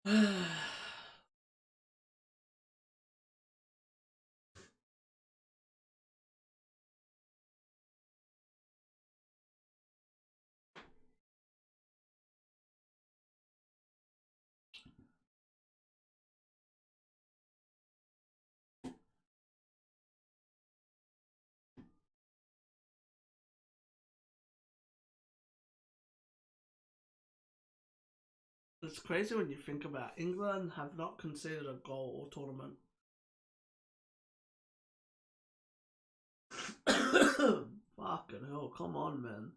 It's crazy when you think about it. England have not conceded a goal all tournament. Fucking hell, come on, man.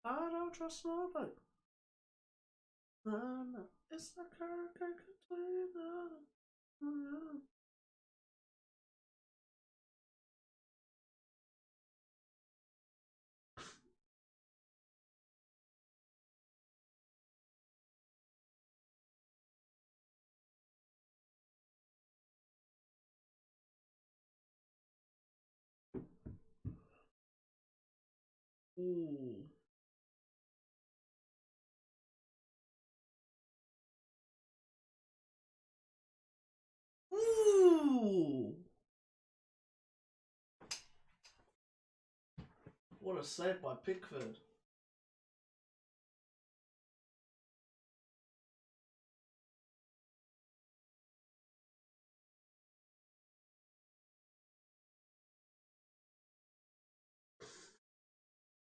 I don't trust nobody. No, no. It's like a Ooh. Ooh. What a save by Pickford.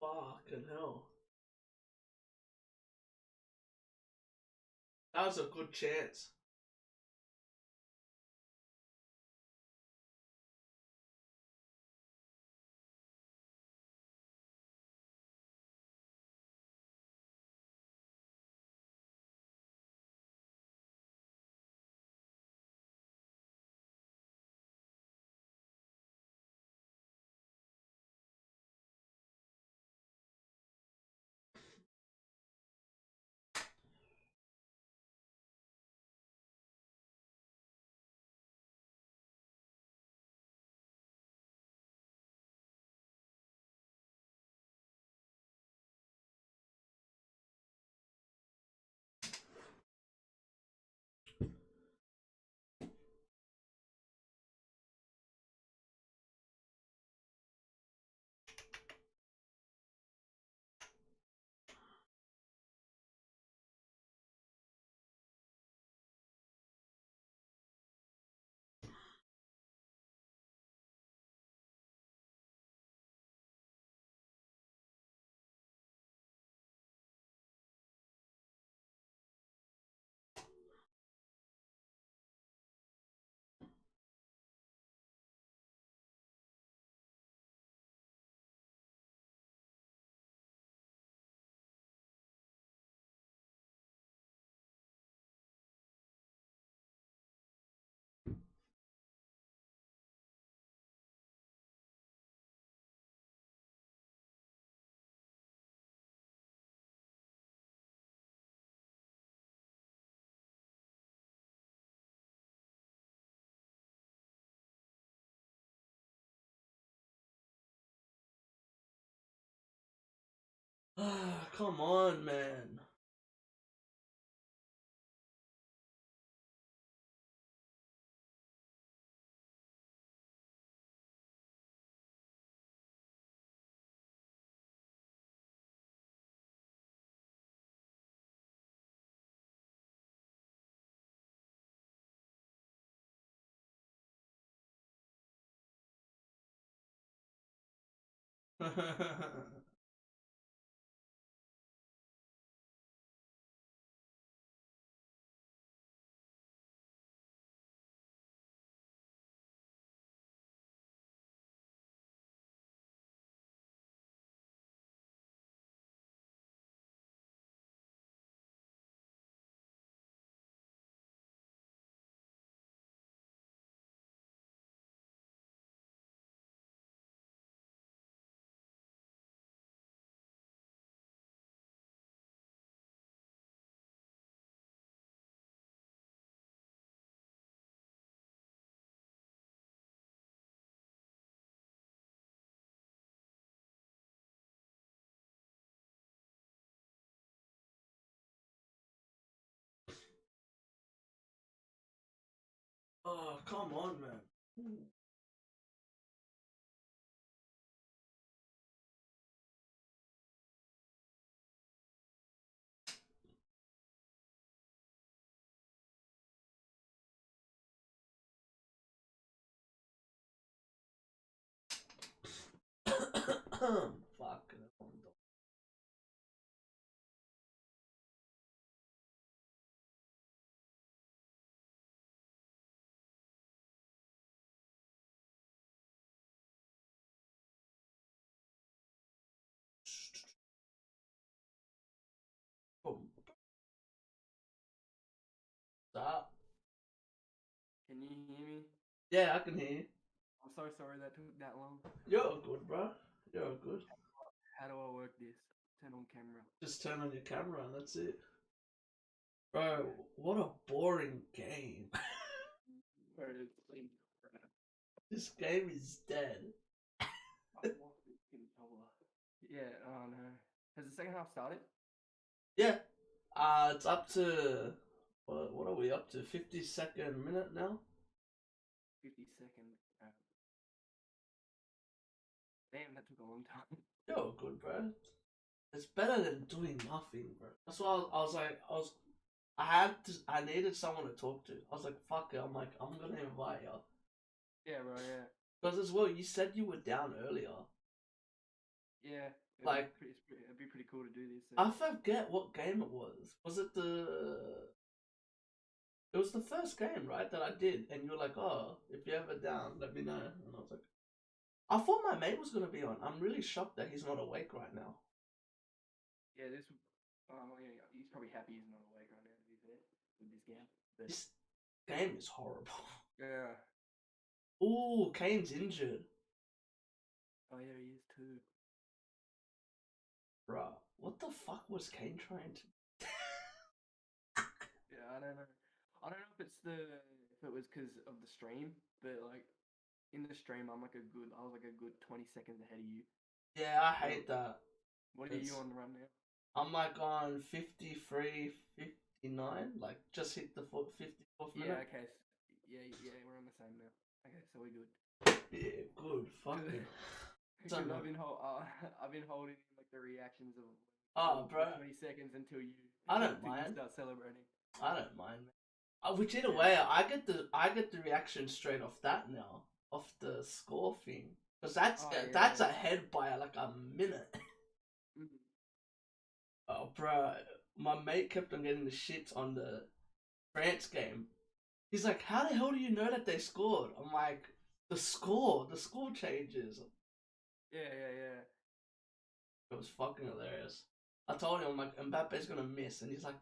Fucking hell. That was a good chance. Come on, man. Oh, come on, man. Fuck. Stop. Can you hear me? Yeah, I can hear you. I'm so sorry that took that long. You're good, bro. You're good. How do I work this? Turn on camera. Just turn on your camera and that's it. Bro, what a boring game. Where is it? This game is dead. Yeah, oh no. Has the second half started? Yeah. It's up to what are we up to? 52nd minute now? 50 second. Damn, that took a long time. You're good, bro. It's better than doing nothing, bro. That's why I needed someone to talk to. I was like, fuck it. I'm like, I'm gonna invite you. Yeah, bro, yeah. Because as well, you said you were down earlier. Yeah, Like, it'd be pretty cool to do this. I forget what game it was. Was it It was the first game, right, that I did, and you were like, "Oh, if you're ever down, let me know." And I was like, "I thought my mate was gonna be on." I'm really shocked that he's not awake right now. Yeah, this. Yeah, he's probably happy he's not awake right now. To be fair, with this game. But This game is horrible. yeah. Ooh, Kane's injured, Oh yeah, he is too. bruh. What the fuck was Kane trying to? Yeah, I don't know. I don't know if it was because of the stream, but like in the stream, I was like a good 20 seconds ahead of you. Yeah, I So hate that. what are you on the run now? I'm like on 53, 59, like just hit the 54th Yeah, minute. okay. Yeah, we're on the same now. Okay, so we're good. Yeah, good. Fucking. Because I've been holding like the reactions of Oh, for bro, 20 seconds until you I don't until you mind. start celebrating. I don't mind. Which in a Yeah. way, I get the reaction straight off that now, off the score thing, because Oh that's yeah. ahead by like a minute. Mhm. Oh, bro, my mate kept on getting the shits on the France game. He's like, "How the hell do you know that they scored?" I'm like, the score changes." Yeah. It was fucking hilarious. I told him, I'm like, Mbappe's gonna miss, and he's like,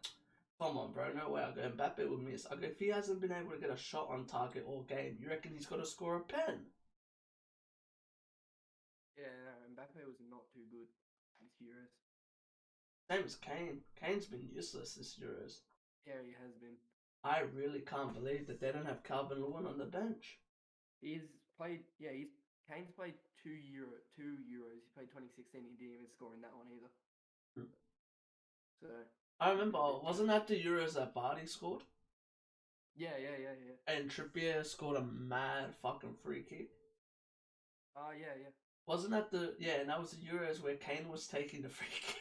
come on, bro, no way. I go, Mbappe will miss. I go, if he hasn't been able to get a shot on target all game, you reckon he's got to score a pen? Yeah, no, Mbappe was not too good this Euros. Same as Kane. Kane's been useless this Euros. Yeah, he has been. I really can't believe that they don't have Calvin Lewin on the bench. He's played. Yeah, he's Kane's played 2 Euros. He played 2016. He didn't even score in that one either. Hmm. So I remember, a bit wasn't that the Euros that Vardy scored? yeah. And Trippier scored a mad fucking free kick. Oh yeah. Wasn't that and that was the Euros where Kane was taking the free kick.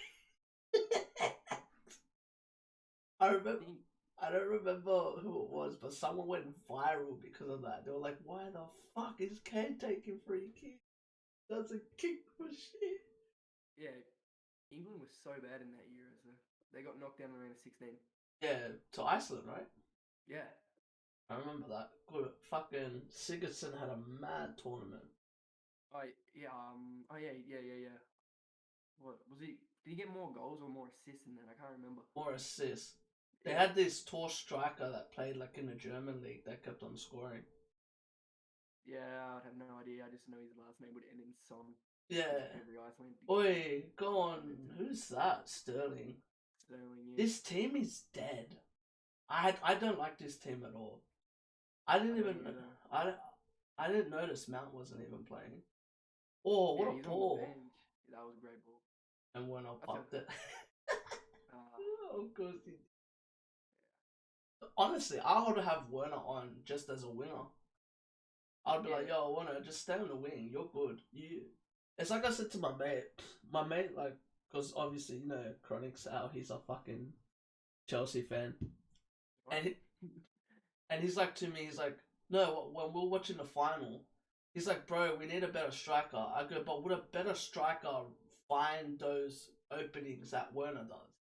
I remember. I don't remember who it was, but someone went viral because of that. They were like, "Why the fuck is Kane taking free kick? That's a kick for shit." Yeah, England was so bad in that Euros. They got knocked down in round of 16. Yeah, to Iceland, right? Yeah. I remember that. Good. Fucking Sigurdsson had a mad tournament. Oh yeah. Oh yeah. What was he? Did he get more goals or more assists than that? I can't remember. More assists. They Yeah. had this tall striker that played like in the German league that kept on scoring. Yeah, I'd have no idea. I just know his last name would end in Son. Yeah. Every Iceland. Oi, go on. Who's that? Sterling. Sterling, yeah. This team is dead. I don't like this team at all. I didn't even I didn't notice Mount wasn't even playing. Oh, what Yeah, a he's on the ball! bench. That was a great ball. And when I That's a popped it, uh, of course he. honestly, I would have Werner on just as a winger. I'd be like, Yeah. yo, Werner, just stay on the wing. You're good. It's like I said to my mate. My mate, like, because obviously, Chronic Sal, he's a fucking Chelsea fan. And he's like to me, he's like, no, when we're watching the final, he's like, bro, we need a better striker. I go, but would a better striker find those openings that Werner does?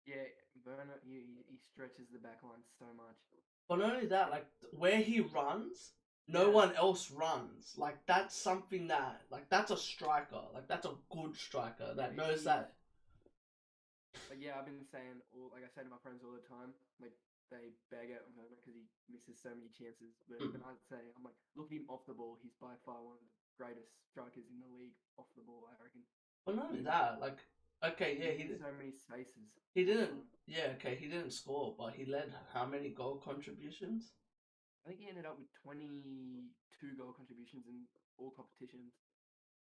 Yeah, Werner, he stretches the back line so much. But not only that, like where he runs, no Yeah. one else runs. Like that's something that, like that's a striker. Like that's a good striker that knows that. Like yeah, I've been saying, like I say to my friends all the time, like they bag out Werner because he misses so many chances. But even I'd say, I'm like, look at him off the ball. He's by far one of the greatest strikers in the league off the ball, I reckon. But not only that, like okay, yeah, he did so many spaces. He didn't. Yeah, okay, he didn't score, but he led how many goal contributions? I think he ended up with 22 goal contributions in all competitions.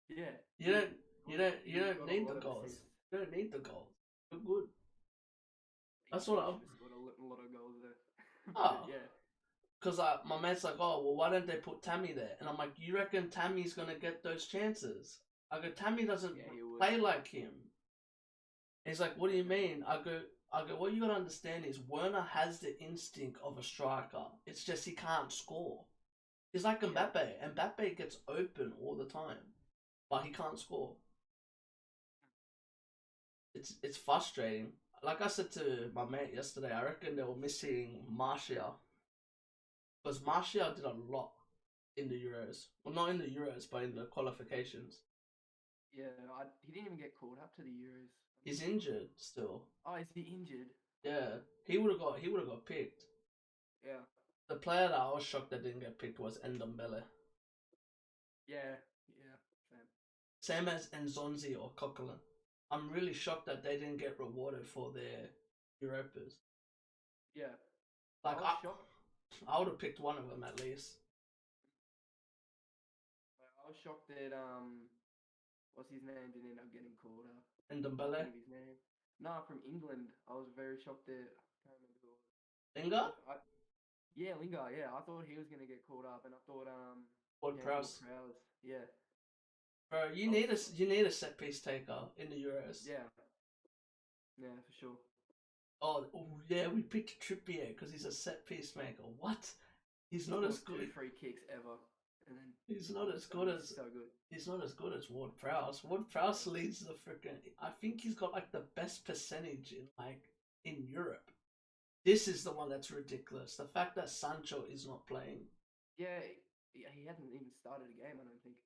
Yeah. You don't need the goals. You don't need the goals. You're good. That's what I'm. Scored a lot of goals there. Oh. Yeah. Because my mate's like, oh, well, why don't they put Tammy there? And I'm like, you reckon Tammy's going to get those chances? I go, Tammy doesn't play like him. And he's like, what do you mean? I go, what you got to understand is Werner has the instinct of a striker. It's just he can't score. He's like Mbappe. Yeah. Mbappe gets open all the time, but he can't score. It's frustrating. Like I said to my mate yesterday, I reckon they were missing Martial. Because Martial did a lot in the Euros. Well, not in the Euros, but in the qualifications. Yeah, he didn't even get called up to the Euros. He's injured still. Oh, is he injured? Yeah, he would have got picked. Yeah. The player that I was shocked that didn't get picked was Ndombele. Yeah, same as Nzonzi or Coquelin. I'm really shocked that they didn't get rewarded for their Europas. Yeah. Like I would have picked one of them at least. I was shocked that what's his name didn't end up getting called up. Ndombele? His name. No, from England. I was very shocked that I can't remember who it was. Lingard? Yeah, Lingard, yeah. I thought he was gonna get called up and I thought Ward-Prowse. Yeah. Bro, you need a set piece taker in the Euros. Yeah. Yeah, for sure. Oh yeah, we picked Trippier because he's a set piece maker. What? He's not as good. 2 free kicks ever, and then he's not as good as so good. He's not as good as Ward-Prowse. Ward-Prowse leads the freaking. I think he's got like the best percentage in Europe. This is the one that's ridiculous. The fact that Sancho is not playing. Yeah, he hadn't even started a game. I don't think.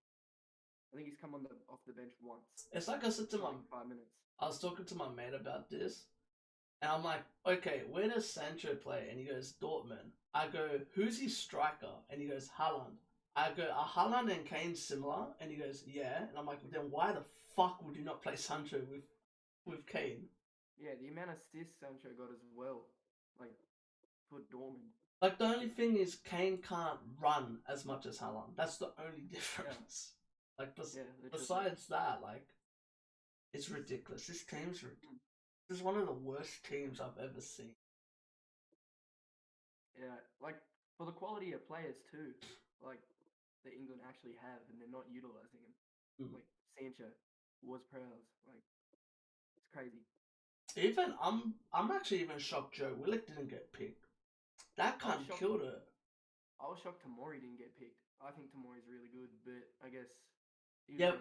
I think he's come off the bench once. It's like I said to 5 minutes. I was talking to my mate about this, and I'm like, okay, where does Sancho play? And he goes, Dortmund. I go, who's his striker? And he goes, Haaland. I go, are Haaland and Kane similar? And he goes, yeah. And I'm like, then why the fuck would you not play Sancho with Kane? Yeah, the amount of assists Sancho got as well, like for Dortmund. Like the only thing is Kane can't run as much as Haaland. That's the only difference. Yeah. Like besides that, like it's ridiculous. This team's this is one of the worst teams I've ever seen. Yeah, like for the quality of players too, like that England actually have, and they're not utilizing them. Like Sancho, Ward-Prowse, like it's crazy. Even I'm actually even shocked Joe Willock didn't get picked. That cunt killed it. I was shocked Tomori didn't get picked. I think Tomori's really good, but I guess yeah.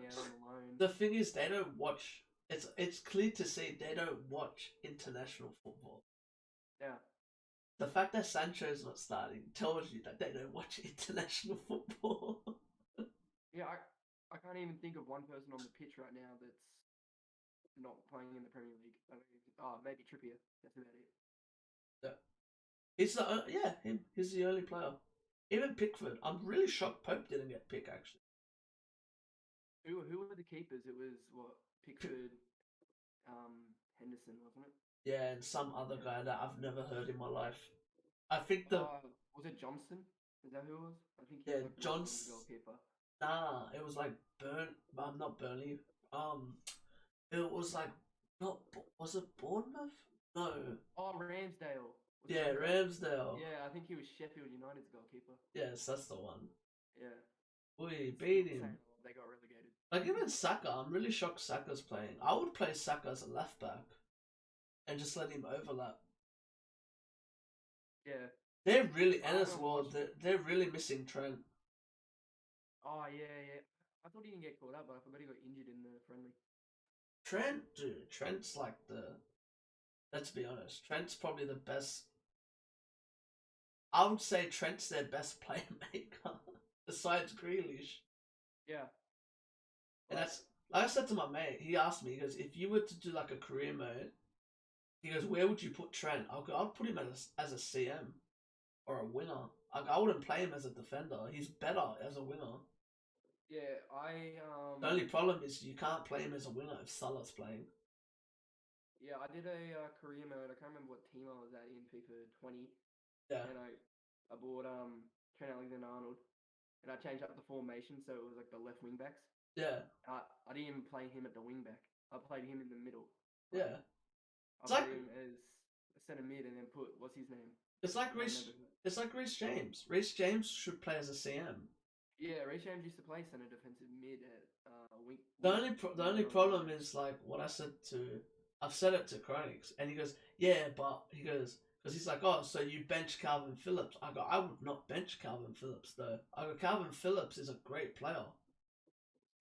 The thing is, they don't watch. It's clear to see they don't watch international football. Yeah. The fact that Sancho's not starting tells you that they don't watch international football. Yeah, I can't even think of one person on the pitch right now that's not playing in the Premier League. Maybe Trippier. That's about it. Yeah. He's the only player. Even Pickford. I'm really shocked Pope didn't get picked actually. Who were the keepers? It was Pickford, Henderson, wasn't it? Yeah, and some other guy that I've never heard in my life. I think was it Johnson? Is that who it was? I think he was Johnson. Goalkeeper. Nah, it was like not Burnley. It was like was it Bournemouth? No. Oh, Ramsdale. Was it Yeah, Ramsdale? Ramsdale. Yeah, I think he was Sheffield United's goalkeeper. Yes, that's the one. Yeah. We It's beat insane him. they got relegated. Like even Saka, I'm really shocked Saka's playing. I would play Saka as a left back and just let him overlap. Yeah. They're really, I and as haven't well, watched. they're really missing Trent. Oh yeah. I thought he didn't get caught up, but I forgot he got injured in the friendly. Trent, dude, Trent's like let's be honest, Trent's probably the best. I would say Trent's their best playmaker besides Grealish. Yeah. And that's, like I said to my mate, he asked me, he goes, if you were to do like a career mode, he goes, where would you put Trent? I'd put him as a CM or a winger. Like, I wouldn't play him as a defender. He's better as a winger. Yeah, The only problem is you can't play him as a winger if Salah's playing. yeah, I did a career mode. I can't remember what team I was at in FIFA 20, Yeah, and I bought Trent Alexander-Arnold, and I changed up the formation so it was like the left wing backs. yeah, I didn't even play him at the wing back. I played him in the middle. yeah. I It's like played him as a centre mid, and then put what's his name? it's like I can't Reece. remember who. It's like Reece James. Reece James should play as a CM. Yeah, Reece James used to play centre defensive mid at wing. The only problem is like what I said to. I've said it to Chronix, and he goes, "Yeah, but," he goes, because he's like, "Oh, so you bench Calvin Phillips?" I go, "I would not bench Calvin Phillips though." I go, "Calvin Phillips is a great player.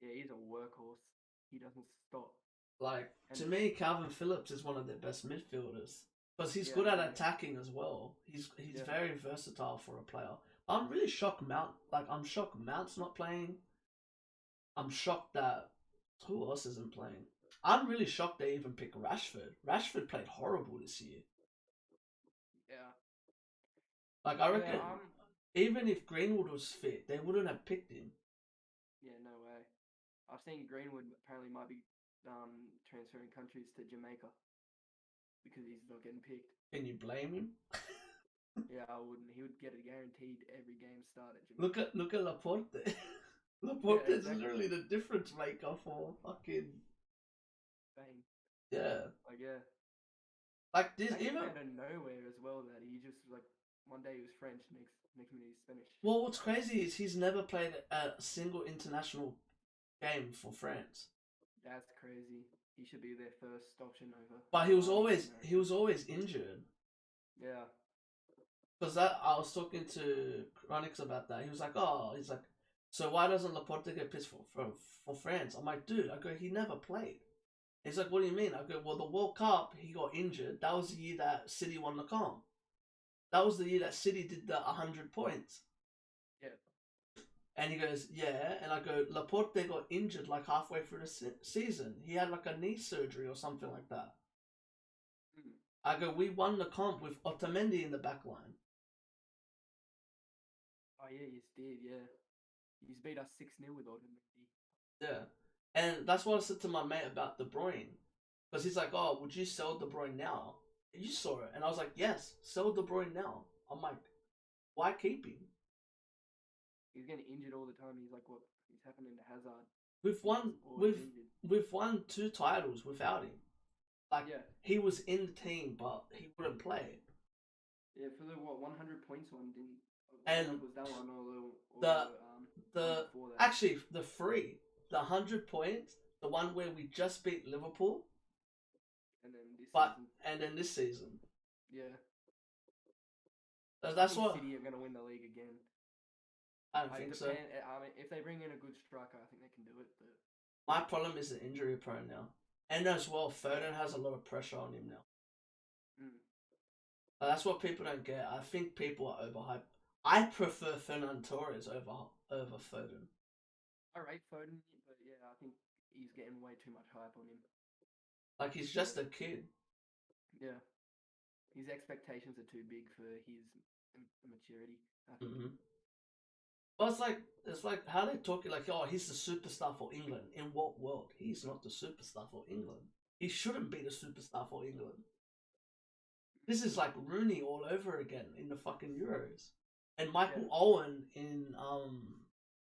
Yeah, he's a workhorse. He doesn't stop. Like And to me, Calvin Phillips is one of their best midfielders because he's yeah, good at yeah, attacking as well. He's yeah. very versatile for a player. I'm really shocked I'm shocked Mount's not playing. I'm shocked that who else isn't playing. I'm really shocked they even picked Rashford. Rashford played horrible this year. Yeah. Like I Yeah, reckon, even if Greenwood was fit, they wouldn't have picked him. yeah, no way. I've seen Greenwood apparently might be transferring countries to Jamaica because he's not getting picked. Can you blame him? Yeah, I wouldn't. He would get a guaranteed every game start at Jamaica. Look at Laporte. Yeah, Laporte is exactly. literally the difference maker for fucking Spain. yeah. Like yeah, Like this that even came out of nowhere as well. That he just like one day he was French, next minute he's Spanish. well, what's crazy is he's never played a single international game for France. That's crazy. He should be their first option over. But he was always injured. Yeah. Because that I was talking to Chronix about that. He was like, "Oh, he's like, so why doesn't Laporte get pissed for France?" I'm like, "Dude," I go, "He never played." He's like, "What do you mean?" I go, "Well, the World Cup, he got injured. That was the year that City won the comp. That was the year that City did the 100 points." Yeah. And he goes, "Yeah," and I go, "Laporte got injured like halfway through the season. He had like a knee surgery or something like that." Mm. I go, "We won the comp with Otamendi in the back line." Oh yeah, you did. Yeah. He's beat us 6-0 with Otamendi. Yeah. And that's what I said to my mate about De Bruyne. Because he's like, "Oh, would you sell De Bruyne now?" And you saw it. And I was like, "Yes, sell De Bruyne now." I'm like, why keep him? He's getting injured all the time. He's like, what? He's happening to Hazard. We've won 2 titles without him. Like, yeah. he was in the team, but he wouldn't play. Yeah, for the 100 points one, didn't. And was that one the before that? actually the 100 points, the one where we just beat Liverpool, and then this but season. and then this season, yeah, that's what City are going to win the league again. I don't think so. I mean, if they bring in a good striker, I think they can do it. But my problem is the injury prone now, and as well, Foden has a lot of pressure on him now. But that's what people don't get. I think people are overhyped. I prefer Fernand Torres over Foden. I rate Foden, but yeah, I think he's getting way too much hype on him. Like, he's just a kid. Yeah. His expectations are too big for his maturity, I think. Mm-hmm. But it's like how they talk like, "Oh, he's the superstar for England." In what world? He's not the superstar for England. He shouldn't be the superstar for England. This is like Rooney all over again in the fucking Euros. And Michael Owen in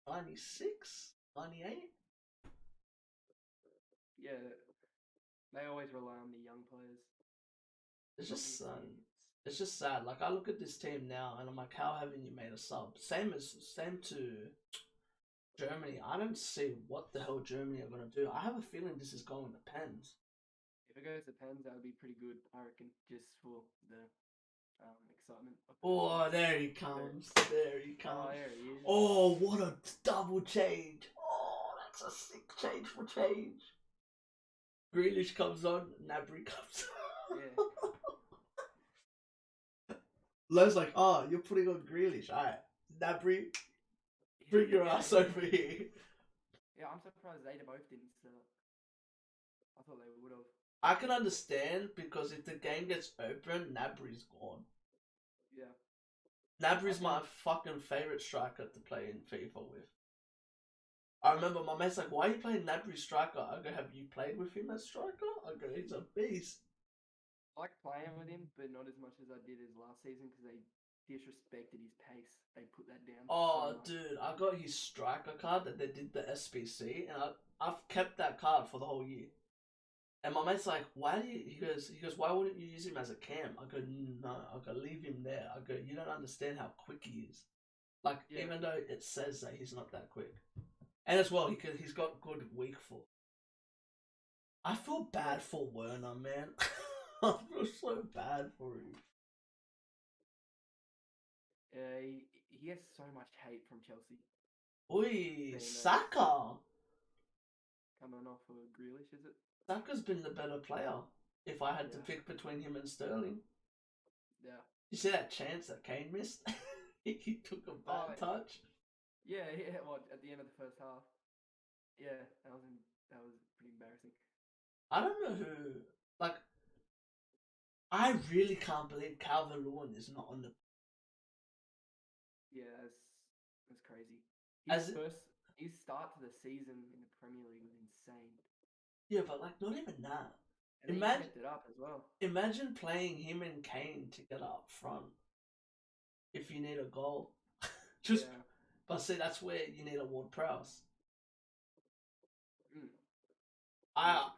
96, 98. Yeah, they always rely on the young players. It's just It's just sad. Like I look at this team now, and I'm like, how haven't you made a sub? Same to Germany. I don't see what the hell Germany are gonna do. I have a feeling this is going to pens. If it goes to pens, that would be pretty good, I reckon, just for the excitement. Oh, there he comes. There he Oh, comes. there he is. Oh, what a double change. Oh, that's a sick change for change. Grealish comes on, Nabry comes on. Yeah. Lowe's like, oh, you're putting on Grealish. Alright, Nabry, bring your ass over here. Yeah, I'm surprised they both didn't start. I thought they would have. I can understand because if the game gets open, Nabry's gone. Yeah. Nabry's my fucking favourite striker to play in FIFA with. I remember my mate's like, why are you playing Nabry striker? I go, have you played with him as striker? I go, he's a beast. I like playing with him, but not as much as I did his last season because they disrespected his pace. They put that down. Oh, so much. dude, I got his striker card that they did the SBC, and I've kept that card for the whole year. And my mate's like, why do you? He goes, why wouldn't you use him as a cam? I go, no, I go, leave him there. I go, you don't understand how quick he is. Like, Yeah. even though it says that he's not that quick, and as well, he's got good weak foot. I feel bad for Werner, man. I feel so bad for him. He gets so much hate from Chelsea. Oi, Saka. Coming off of Grealish, is it? Saka's been the better player. If I had to Yeah. pick between him and Sterling. Yeah. You see that chance that Kane missed? He took a bad touch. Yeah, what, at the end of the first half? Yeah, that was pretty embarrassing. I don't know who. Like, I really can't believe Calvin Lewin is not on the. Yeah, that's crazy. As His start to the season in the Premier League was insane. Yeah, but like not even that. And he kept it up as well. Imagine playing him and Kane together up front. If you need a goal, just. Yeah. But see, that's where you need a Ward Prowse. Mm. I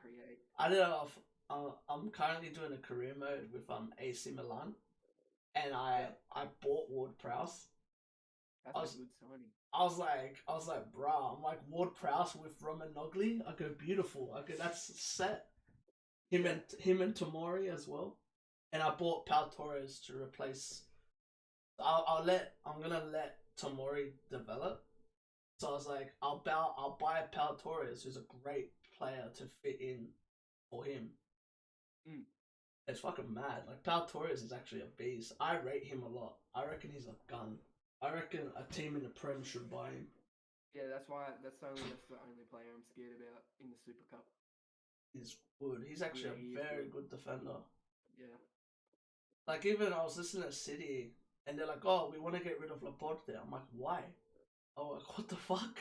did I'm currently doing a career mode with AC Milan, and I bought Ward Prowse. That's a good signing. I was like, bruh, I'm like Ward Prowse with Roman Nogli. I go beautiful. I go that's set. Him and Tomori as well, and I bought Pau Torres to replace. I'm gonna let Tomori develop. So I was like, I'll buy Pau Torres, who's a great player to fit in for him. Mm. It's fucking mad. Like Pau Torres is actually a beast. I rate him a lot. I reckon he's a gun. I reckon a team in the Prem should buy him. Yeah, that's the only player I'm scared about in the Super Cup. He's good. He's actually a very good defender. Yeah. Like even I was listening to City, and they're like, "Oh, we want to get rid of Laporte." I'm like, "Why?" Oh, like, what the fuck?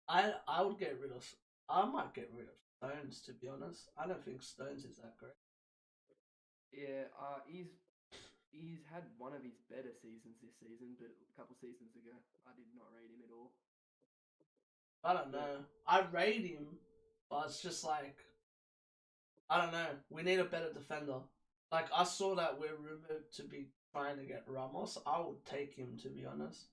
I would get rid of. I might get rid of Stones, to be honest. I don't think Stones is that great. Yeah, he's had one of his better seasons this season, but a couple seasons ago, I did not rate him at all. I don't know. I rate him, but it's just like, I don't know. We need a better defender. Like, I saw that we're rumored to be trying to get Ramos. I would take him, to be honest.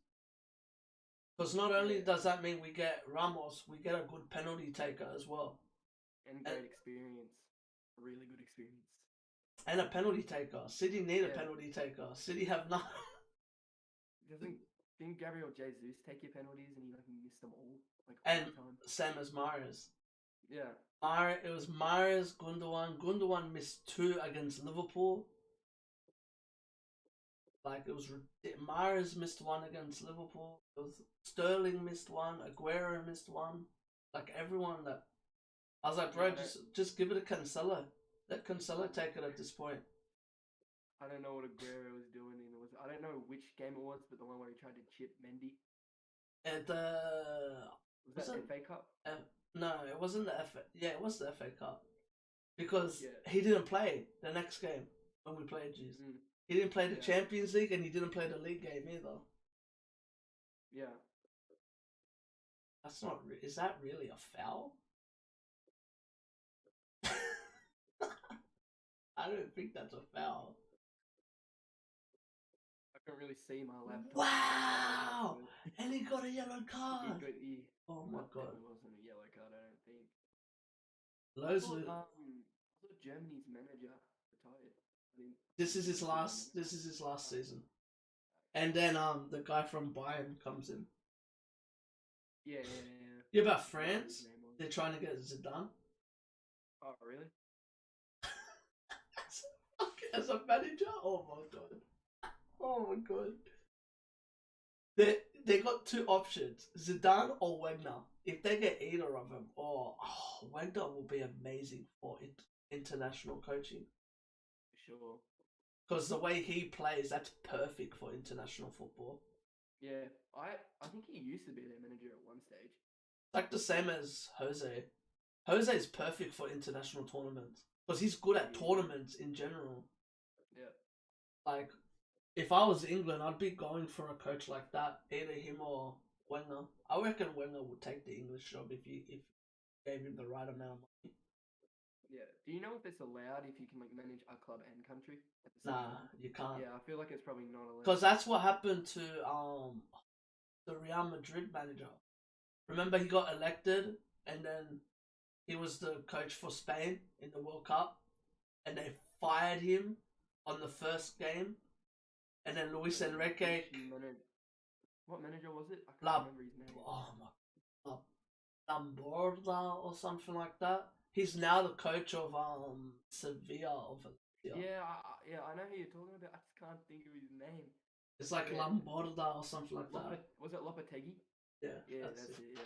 Because not only does that mean we get Ramos, we get a good penalty taker as well. And great experience. A really good experience. And a penalty taker. City need a penalty taker. City have none. Didn't Gabriel Jesus take your penalties and he missed them all? And all the time? same as Mahrez. Yeah. It was Mahrez, Gundogan. Gundogan missed 2 against Liverpool. Like, it was Mahrez missed 1 against Liverpool. It was Sterling missed 1. Aguero missed 1. Like, everyone that... I was like, bro, just give it to Cancelo. Let Cancelo take it at this point. I don't know what Aguero was doing. I don't know which game it was, but the one where he tried to chip Mendy. Was that FA Cup? No, it wasn't the FA. Yeah, it was the FA Cup. Because he didn't play the next game when we played G's. He didn't play the Champions League and he didn't play the league game either. Yeah. That's not... Is that really a foul? I don't think that's a foul. I couldn't really see my laptop. Wow! And he got a yellow He card. got, he, Oh my that god. definitely wasn't a yellow card, I don't think. Loads I of thought Germany's manager retired. I didn't this is his see their last. manager. This is his last Oh, season. And then the guy from Bayern comes in. yeah. Yeah, about I forgot what his France. name was. They're trying to get Zidane Oh, really? as a manager. Oh my god. Oh my god. They got two options: Zidane or Wenger. If they get either of them, Wenger will be amazing for international coaching. Sure. Because the way he plays, that's perfect for international football. Yeah, I think he used to be their manager at one stage. Like the same as Jose. Jose is perfect for international tournaments because he's good at tournaments in general. Yeah. Like, if I was England, I'd be going for a coach like that, either him or Wenger. I reckon Wenger would take the English job if you gave him the right amount of money. Yeah. Do you know if it's allowed if you can like manage a club and country at the same Nah, time? you can't. Yeah, I feel like it's probably not allowed. Because that's what happened to the Real Madrid manager. Remember, he got elected, and then he was the coach for Spain in the World Cup, and they fired him on the first game, and then Luis Enrique. What manager was it? I can't remember his name. Oh my, Lamborda or something like that. He's now the coach of Sevilla of Valencia. Yeah, I know who you're talking about. I just can't think of his name. It's like Lamborda or something like that. Was it Lopetegui? Yeah, that's it. Yeah.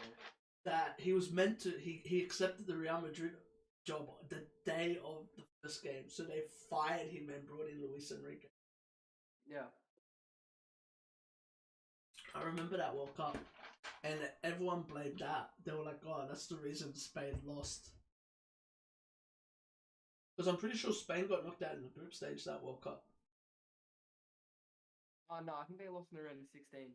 That he was meant to. He accepted the Real Madrid job the day of the first game, so they fired him and brought in Luis Enrique. Yeah. I remember that World Cup, and everyone blamed that. They were like, "Oh, that's the reason Spain lost." Because I'm pretty sure Spain got knocked out in the group stage that World Cup. Oh no, I think they lost in the round of 16.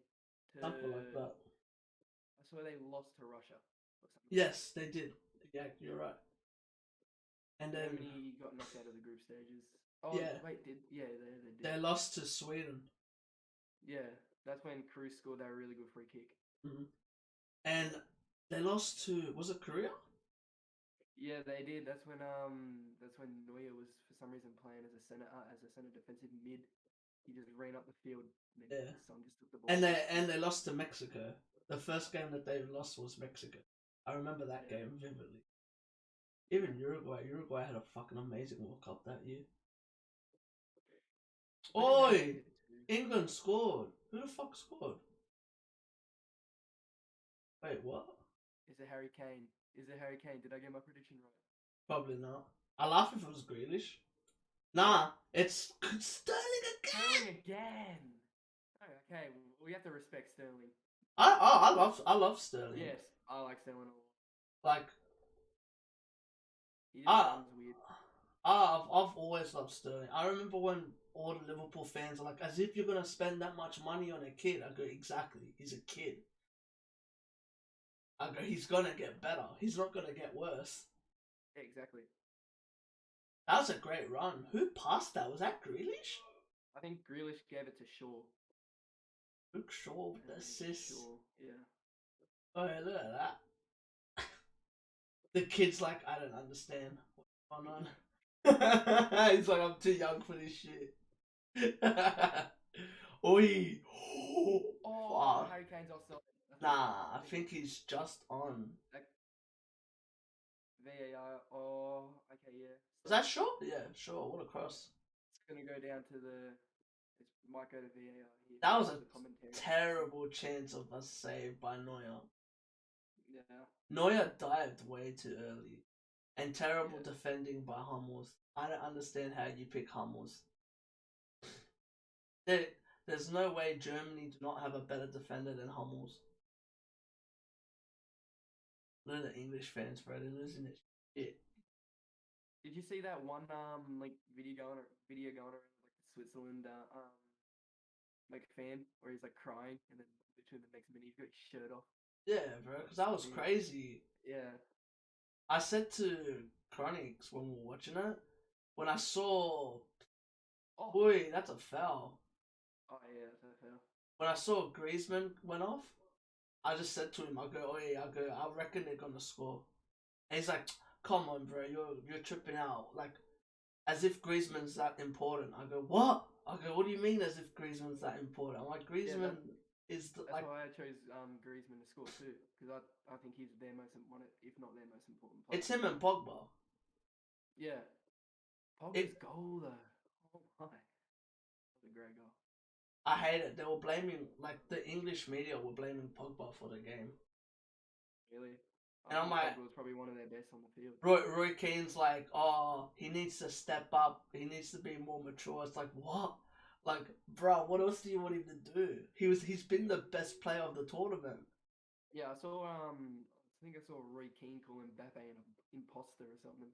Something like that. I swear they lost to Russia or something. Yes, they did. Yeah, you're right. And then Germany got knocked out of the group stages. Oh yeah, wait, they did. They lost to Sweden. Yeah, that's when Cruz scored that really good free kick. Mm-hmm. And they lost to, was it Korea? Yeah, they did. That's when Neuer was for some reason playing as a center defensive mid. He just ran up the field. And then Son just took the ball. And they lost to Mexico. The first game that they lost was Mexico. I remember that game vividly. Even Uruguay had a fucking amazing World Cup that year. Oi! England scored. Who the fuck scored? Wait, what? Is it Harry Kane? Did I get my prediction right? Probably not. I laugh if it was Grealish. Nah, it's Sterling again. Oh, okay, we have to respect Sterling. I love Sterling. Yes, I like Sterling a lot. Like, he just weird. I've always loved Sterling. I remember when all the Liverpool fans are like, as if you're gonna spend that much money on a kid. I go, exactly. He's a kid. I go, he's gonna get better. He's not gonna get worse. Yeah, exactly. That was a great run. Who passed that? Was that Grealish? I think Grealish gave it to Shaw. Luke Shaw with the assist. Yeah. Oh, yeah, look at that. The kid's like, I don't understand what's going on. He's like, I'm too young for this shit. Oi. Oh, Harry Kane's offside. Nah, I think he's just on. VAR. Oh, okay, yeah. Was that short? Yeah, sure. What a cross. It's gonna go down to it might go to VAR here. That was a terrible chance of a save by Neuer. Yeah. Neuer dived way too early. And terrible defending by Hummels. I don't understand how you pick Hummels. There's no way Germany do not have a better defender than Hummels. Look at the English fans, bro. They're losing it. Shit. Did you see that one like video going around like the Switzerland like fan where he's like crying and then literally the next minute he's got his shirt off? Yeah, bro. Because that was crazy. Yeah. I said to Chronix when we were watching it, when I saw, Oh, boy, that's a foul. oh yeah, that's fair. When I saw Griezmann went off, I just said to him, I reckon they're gonna score. And he's like, come on, bro, you're tripping out. Like, as if Griezmann's that important. I go, what? I go, what do you mean as if Griezmann's that important? I'm like, Griezmann is That's like, why I chose Griezmann to score too, because I think he's their most one, if not their most important player. it's him and Pogba. Yeah, Pogba's goal though. Oh my, that was a great goal. I hate it. They were blaming, like, the English media were blaming Pogba for the game. Really? And I'm like, Pogba was probably one of their best on the field. Roy Keane's like, oh, he needs to step up. He needs to be more mature. It's like, what? Like, bro, what else do you want him to do? He's been the best player of the tournament. Yeah, I saw I think I saw Roy Keane call Mbappe an imposter or something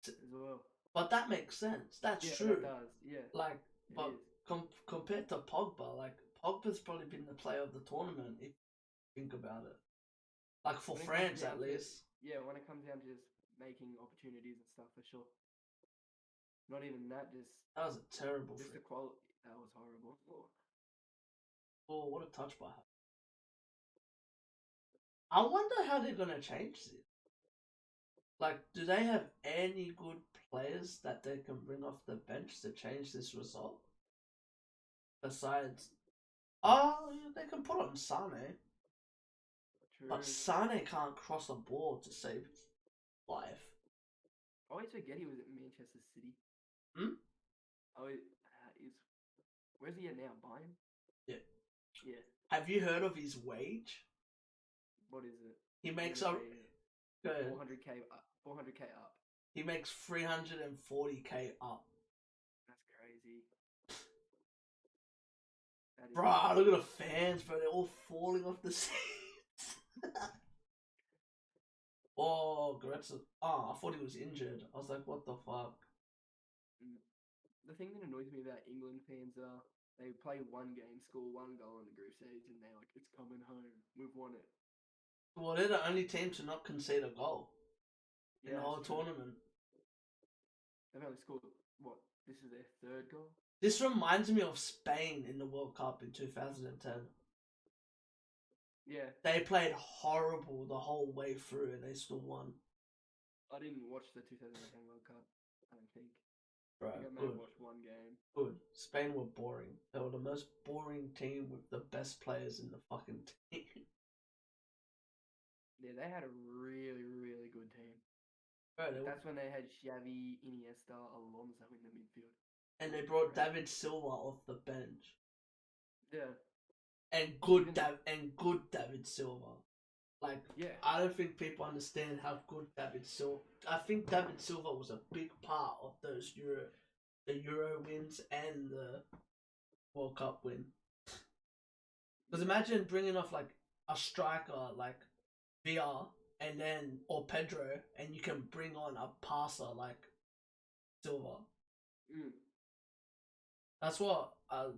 as well. But that makes sense. That's Yeah, true. that does. Yeah. Like, It but is. compared to Pogba, like, Pogba's probably been the player of the tournament if you think about it. Like, for When it France, comes down at to- least. Yeah, when it comes down to just making opportunities and stuff, for sure. Not even that, just That was a terrible just the free. quality. That was horrible. Oh, what a touch by her. I wonder how they're gonna change this. Like, do they have any good players that they can bring off the bench to change this result? Besides, oh, they can put on Sane, True. but Sane can't cross a ball to save his life. I always forget he was at Manchester City. Hmm? Where's he at now? Bayern? Yeah. Yeah. Have you heard of his wage? What is it? He I'm makes gonna a say 400k up. 400k up. He makes 340k up. That's crazy. That is Bruh, look at the fans, bro. They're all falling off the seats. Oh, Goretzka. Oh, I thought he was injured. I was like, what the fuck? The thing that annoys me about England fans are they play one game, score one goal in the group stage, and they're like, "It's coming home. We've won it." Well, they're the only team to not concede a goal in the whole that's true. tournament. They've only scored what? This is their third goal. This reminds me of Spain in the World Cup in 2010. Yeah, They played horrible the whole way through and they still won. I didn't watch the 2010 World Cup. I don't think. I Right, think I may good. have watched one game. Good. Spain were boring. They were the most boring team with the best players in the fucking team. Yeah, they had a really, really good team. Bro, That's when they had Xavi, Iniesta, Alonso in the midfield. and they brought David Silva off the bench. Yeah. And good David Silva. Like, Yeah. I don't think people understand how good David Silva. I think David Silva was a big part of those the Euro wins and the World Cup win. Because imagine bringing off like a striker like VR and then or Pedro, and you can bring on a passer like Silva. That's what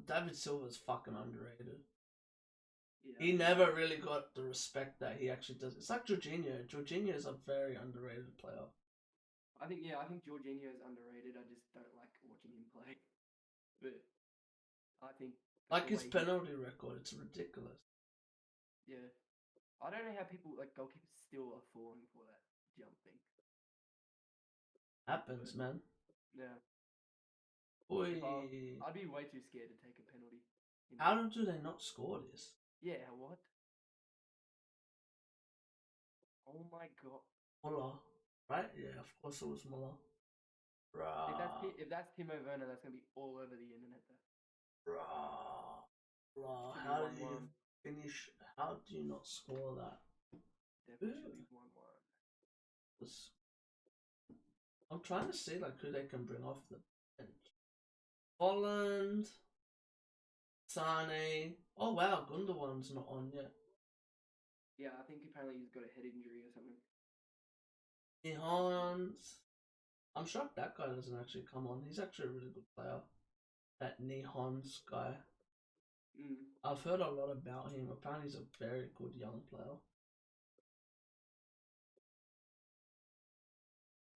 David Silva's fucking underrated. Yeah. He never really got the respect that he actually does. It's like Jorginho. Jorginho is a very underrated player. I think Jorginho is underrated. I just don't like watching him play. But I think like his penalty record, it's ridiculous. Yeah. I don't know how people like goalkeepers still are falling for that jump thing. Happens, man. Yeah. Boy. I'd be way too scared to take a penalty. How do they not score this? Yeah, what? Oh my god. Muller, right? Yeah, of course it was Muller. Bruh. If that's Timo Werner, that's gonna be all over the internet though. Bruh. How do you finish? How do you not score that? Definitely should be 1-1. I'm trying to see like who they can bring off the bench. Holland, Sane. Oh wow, Gundogan's not on yet. Yeah, I think apparently he's got a head injury or something. Nihans. I'm shocked that guy doesn't actually come on. He's actually a really good player. That Nihans guy. I've heard a lot about him. Apparently he's a very good young player.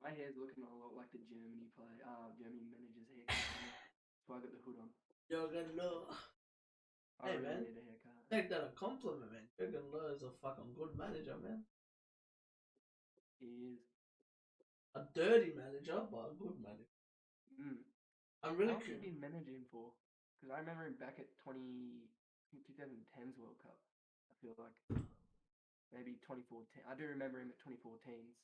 My hair's looking a lot like the Germany manager's haircut. So I got the hood on. Jurgen Loh. I Hey, really man. need a haircut. Take that a compliment, man. Jurgen Loh is a fucking good manager, man. He is. A dirty manager, but a good manager. Mm. I'm How really long has he curious. been managing for? Because I remember him back at 2010's World Cup. I feel like maybe 2014. I do remember him at 2014's.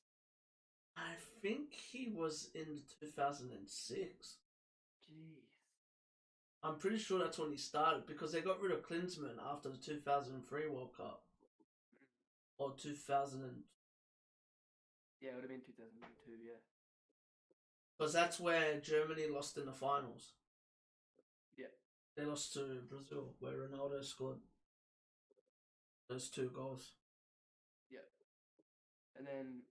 I think he was in 2006. Jeez. I'm pretty sure that's when he started because they got rid of Klinsmann after the 2003 World Cup. Or 2000. Yeah, it would have been 2002, yeah. Because that's where Germany lost in the finals. Yeah. They lost to Brazil, where Ronaldo scored those 2 goals. Yeah. And then,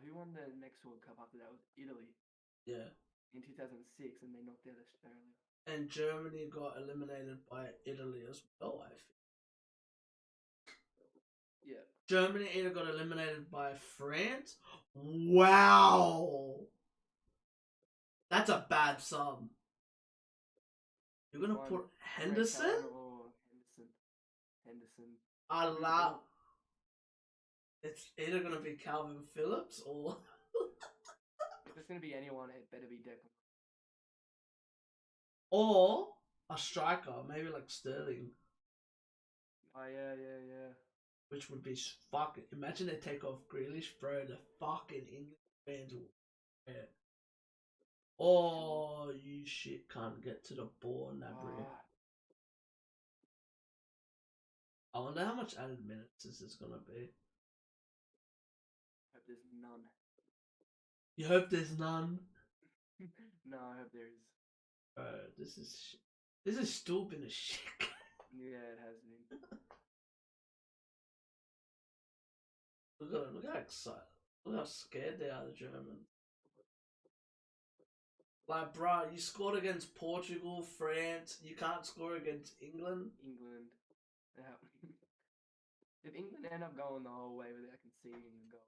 who won the next World Cup after that? Was Italy. Yeah. In 2006, and they knocked out Australia. And Germany got eliminated by Italy as well, I think. Yeah. Germany either got eliminated by France. Wow! That's a bad sub. You're gonna put Henderson? Henderson. Allah. It's either gonna be Calvin Phillips or. If it's gonna be anyone, it better be Declan. Or a striker, maybe like Sterling. Oh, yeah. Which would be fucking. Imagine they take off Grealish, bro. The fucking English fans will. Yeah. Oh, you shit can't get to the ball, Nabry. I wonder how much added minutes this is gonna be. Hope there's none. You hope there's none? No, I hope there is. This is still been a shit. Yeah, it has been. Look how excited. Look how scared they are, the Germans. Like, bruh, you scored against Portugal, France. You can't score against England. Yeah. If England end up going the whole way without conceding a goal,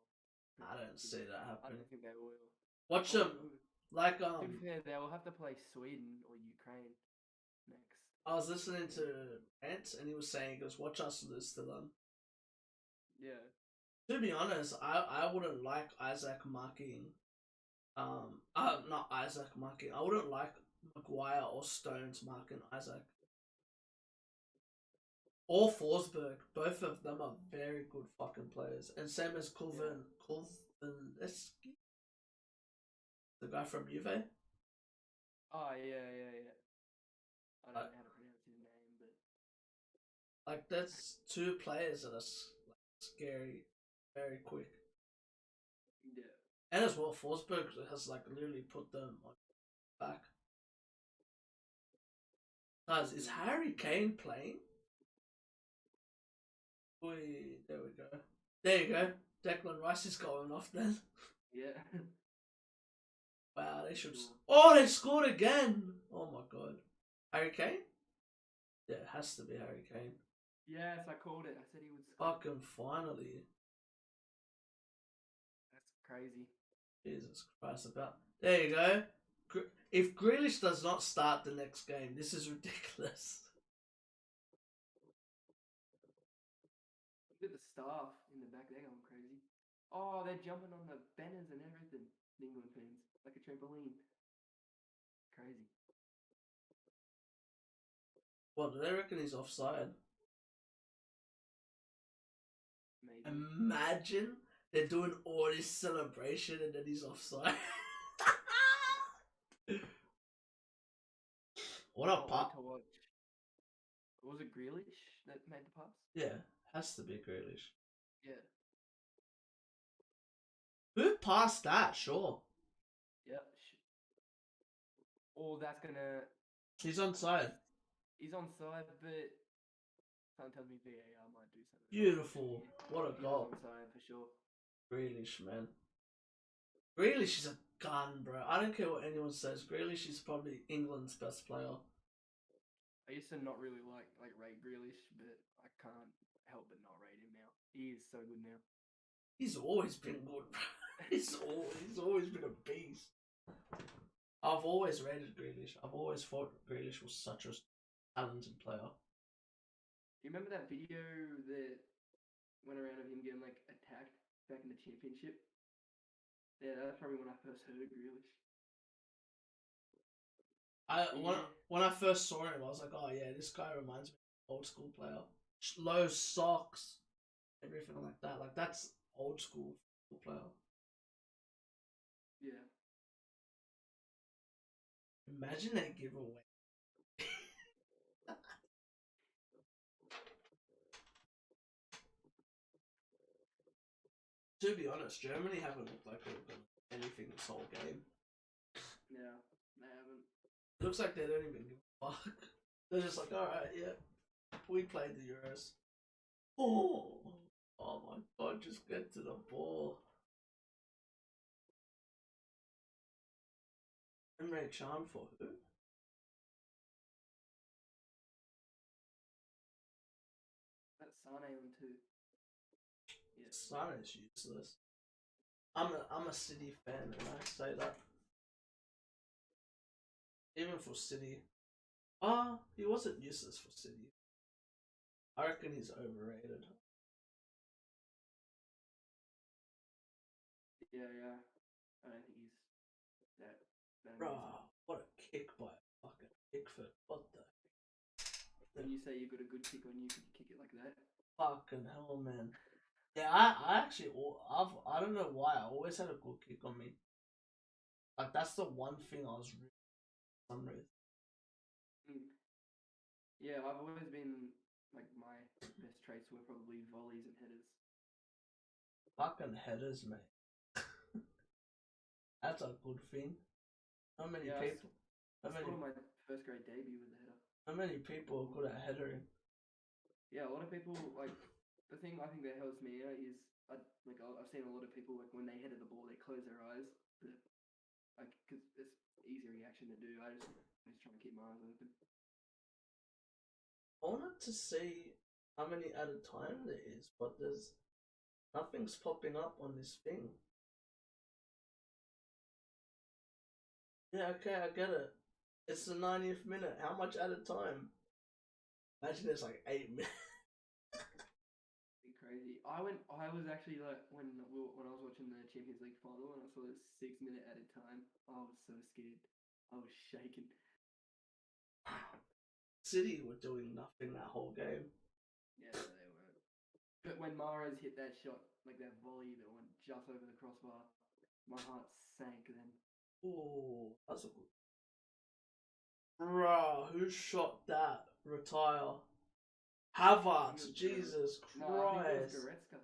I don't see that I happening. don't think they will. Watch them. Like, To be fair, they will have to play Sweden or Ukraine next. I was listening to Ant and he was saying, he goes, watch us lose to them. Yeah. To be honest, I wouldn't like Isaac marking. Not Isaac marking. I wouldn't like Maguire or Stones marking Isaac. Or Forsberg. Both of them are very good fucking players. And same as Kulven. Yeah. Kulveneski? The guy from Juve? Oh, yeah. I don't know how to pronounce his name, but... Like, that's 2 players that are scary. Very quick. Yeah. And as well, Forsberg has, like, literally put them on back. Guys, is Harry Kane playing? There we go. There you go. Declan Rice is going off then. Yeah. Wow, they should. Oh, they scored again! Oh my god. Harry Kane? Yeah, it has to be Harry Kane. Yes, I called it. I said he would score. Fucking finally. That's crazy. Jesus Christ, about. There you go. If Grealish does not start the next game, this is ridiculous. Look at the staff in the back, they're going crazy. Oh, they're jumping on the banners and everything. The England fans, like a trampoline. Crazy. What, do they reckon he's offside? Maybe. Imagine they're doing all this celebration and then he's offside. What a pass. Was it Grealish that made the pass? Yeah, has to be Grealish. Yeah. Who passed that? Sure. Yeah. Oh, that's gonna... He's onside. He's onside, but... Can't tell me VAR might do something. Beautiful. What a goal. He's onside for sure. Grealish, man. Grealish is a gun, bro. I don't care what anyone says. Grealish is probably England's best player. I used to not really rate Grealish, but I can't help but not rate him now. He is so good now. He's always been good, bro. He's always been a beast. I've always rated Grealish. I've always thought Grealish was such a talented player. You remember that video that went around of him getting like attacked back in the championship? Yeah, that's probably when I first heard Grealish. When I first saw him, I was like, oh yeah, this guy reminds me of an old school player. Low socks, everything like that. Like that's old school player. Yeah. Imagine they give away. To be honest, Germany haven't looked like they've done anything this whole game. Yeah, they haven't. It looks like they don't even give a fuck. They're just like, alright, yeah, we played the Euros. Oh my god, just get to the ball. Emre Can for who? That's Sane one too. Yeah. Sane is useless. I'm a City fan and I say that. Even for City. He wasn't useless for City. I reckon he's overrated. Yeah. I don't think he's that Bruh, amazing. what a kick by fucking Pickford. What the When you say you've got a good kick on you, could you kick it like that? fucking hell, man. Yeah, I actually, I don't know why, I always had a good kick on me. Like, that's the one thing I was really with. Yeah, I've always been, like, my best traits were probably volleys and headers. Fucking headers, mate. That's a good thing. How many people? I scored on my first grade debut with a header. How many people are good at headering? Yeah, a lot of people, like, the thing I think that helps me out is, I've seen a lot of people, like, when they headed the ball, they close their eyes. Like, because it's easy reaction to do. I just try and keep my eyes open. I wanted to see how many at a time there is, but nothing's popping up on this thing. Yeah, okay, I get it. It's the 90th minute. How much at a time? Imagine it's like 8 minutes. Crazy. I was actually like when I was watching the Champions League final and I saw it 6 minute at a time. I was so scared. I was shaking. City were doing nothing that whole game. Yeah, they weren't. But when Mahrez hit that shot, like that volley that went just over the crossbar, my heart sank then. Oh, that's a good. Bruh, who shot that? Retire. Havertz, Jesus Christ. No, I think it was Goretzka. I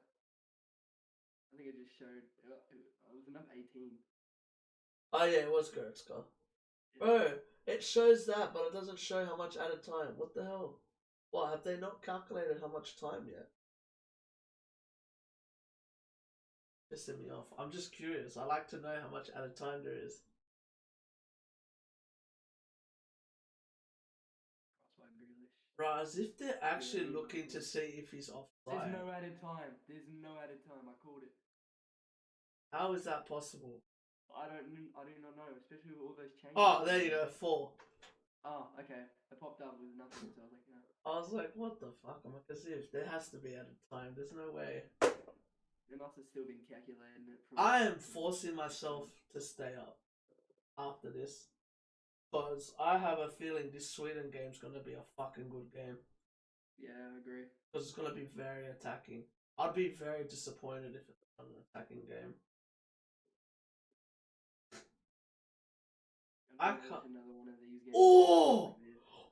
think it just showed. It was enough 18. Oh yeah, it was Goretzka. Yeah. Bro, it shows that, but it doesn't show how much at a time. What the hell? What, have they not calculated how much time yet? Pissing me off. I'm just curious. I like to know how much at a time there is. Bro, as if they're actually looking to see if he's offside. There's no added time. I called it. How is that possible? I do not know, especially with all those changes. Oh, there you go, 4. Oh, okay. It popped up with nothing, so I was like, no. I was like, what the fuck? I'm like, as if there has to be at a time. There's no way. They must have still been calculating it. I am forcing myself to stay up after this. Because I have a feeling this Sweden game's going to be a fucking good game. Yeah, I agree. Because it's going to be very attacking. I'd be very disappointed if it's not an attacking game. I can't. Another one of these games.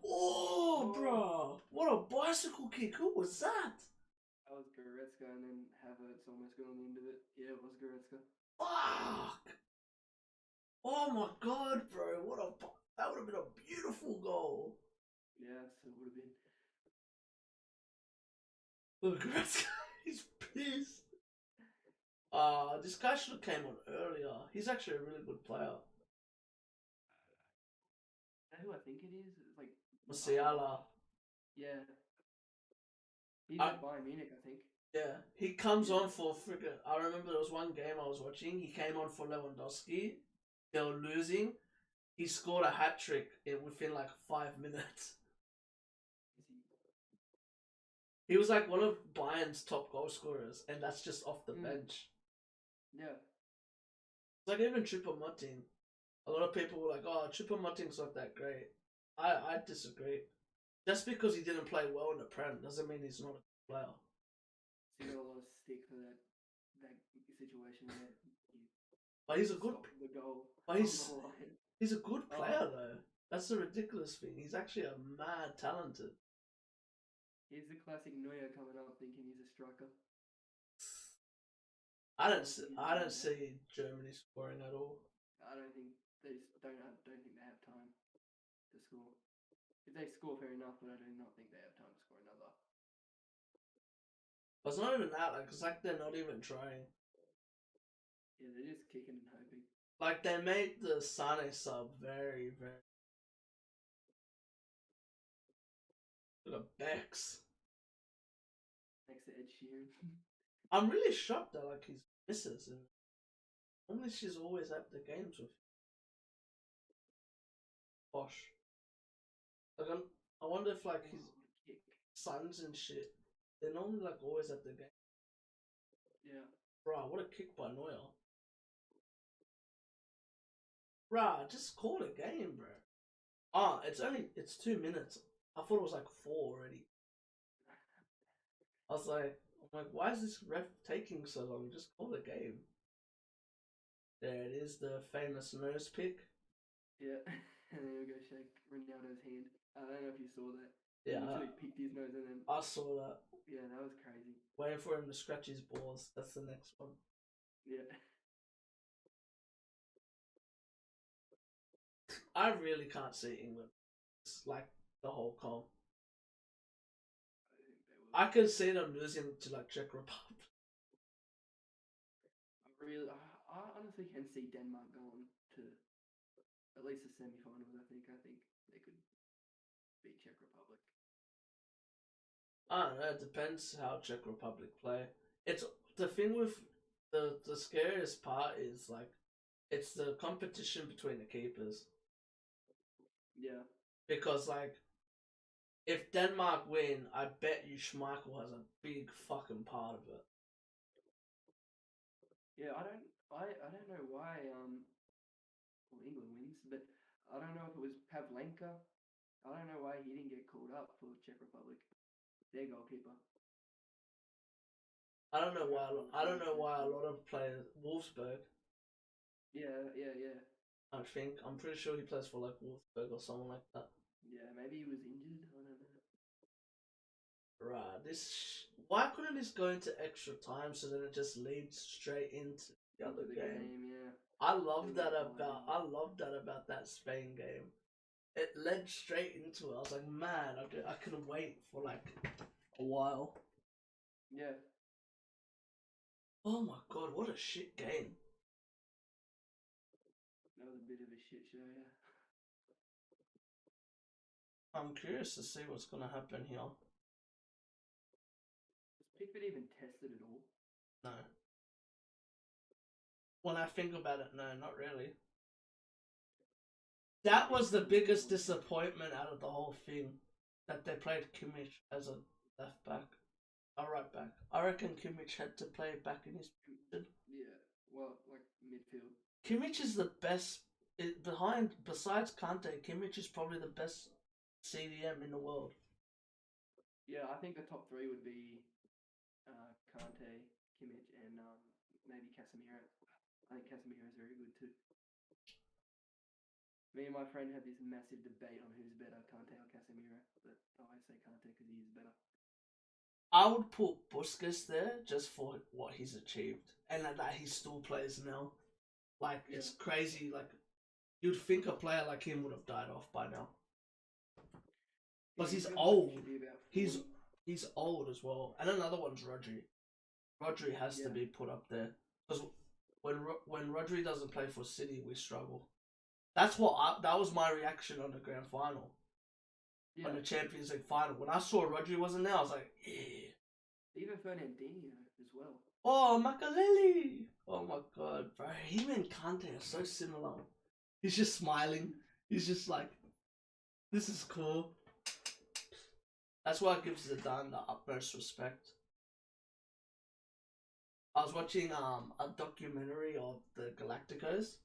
Oh, bro! What a bicycle kick! Who was that? That was Goretzka, and then Havertz almost got on the end of it. Yeah, it was Goretzka. Fuck! Oh my god, bro! That would have been a beautiful goal. Yes, it would have been. Look, Goretzka, he's pissed. This guy should have came on earlier. He's actually a really good player. Is that who I think it is? It's like Musiala. Yeah. He's at Bayern Munich, I think. Yeah, he comes Yeah. on for freaking. I remember there was one game I was watching. He came on for Lewandowski. They were losing. He scored a hat trick within like 5 minutes. Is he? He was like one of Bayern's top goal scorers, and that's just off the Mm. bench. Yeah. It's like even Choupo-Moting. A lot of people were like, "Oh, Choupo-Moting's not that great." I disagree. Just because he didn't play well in the Prem doesn't mean he's not a good player. So you got a lot of stick for that situation where you But he's a good. stop the goal But on he's the line. he's a good player Oh, though. That's the ridiculous thing. He's actually a mad talented. here's the classic Neuer coming up thinking he's a striker. I don't see Germany scoring at all. I don't think they just don't think they have time to score. If they score, fair enough, but I do not think they have time to score another. But it's not even that. Like it's like they're not even trying. Yeah, they're just kicking and hoping. Like they made the Sane sub very very. Look at Bex. Next to Ed Sheeran. I'm really shocked that like his misses and normally she's always at the games with Bosch. Like I wonder if like his Oh, kick. sons and shit, they're normally like always at the game. Yeah. Bruh, what a kick by Neuer. Bruh, just call a game, bro. Ah, it's 2 minutes. I thought it was like 4 already. I'm like, why is this ref taking so long? Just call the game. There it is, the famous nose pick. Yeah. And then he'll go shake Ronaldo's hand. I don't know if you saw that. He Yeah, literally picked his nose and then I saw that. yeah, that was crazy. Waiting for him to scratch his balls. That's the next one. Yeah. I really can't see England. It's like the whole comp. I think they will. I can see them losing to like Czech Republic. I honestly can see Denmark going to at least the semi-finals. I think they could beat Czech Republic. I don't know. It depends how Czech Republic play. It's the thing with the scariest part is like it's the competition between the keepers Yeah. because like if Denmark win, I bet you Schmeichel has a big fucking part of it. Yeah, I don't know why well, England wins, but I don't know if it was Pavlenka. I don't know why he didn't get called up for Czech Republic. Their goalkeeper. I don't know why. I don't know why a lot of players Wolfsburg. Yeah. I think I'm pretty sure he plays for like Wolfsburg or someone like that. Yeah, maybe he was injured. I don't know. Right. Why couldn't this go into extra time so then it just leads straight into the other Into the game? yeah. I love that Didn't about that Spain game. It led straight into it. I was like, man, I couldn't wait for like a while. Yeah. Oh my god, what a shit game! That was a bit of a shit show, yeah. I'm curious to see what's gonna happen here. Was Pickford even tested at all? No. When I think about it, no, not really. That was the biggest disappointment out of the whole thing. That they played Kimmich as a left back. A right back. I reckon Kimmich had to play back in his position. Yeah. Well, like midfield. Kimmich is the best besides Kante. Kimmich is probably the best CDM in the world. Yeah, I think the top three would be Kante, Kimmich, and maybe Casemiro. I think Casemiro is very good too. Me and my friend had this massive debate on who's better, Kante or Casemiro, but I always say Kante because he is better. I would put Busquets there just for what he's achieved and that he still plays now. Like it's crazy. Like you'd think a player like him would have died off by now. Because he's old. He's old as well. And another one's Rodri. Rodri has to be put up there because when Rodri doesn't play for City, we struggle. That was my reaction on the grand final, on the Champions League final. When I saw Rodri wasn't there, I was like, yeah. Even Fernandinho as well. Oh, Makaleli! Oh my god, bro. Him and Kante are so similar. He's just smiling. He's just like, this is cool. That's why it gives Zidane the utmost respect. I was watching a documentary of the Galacticos,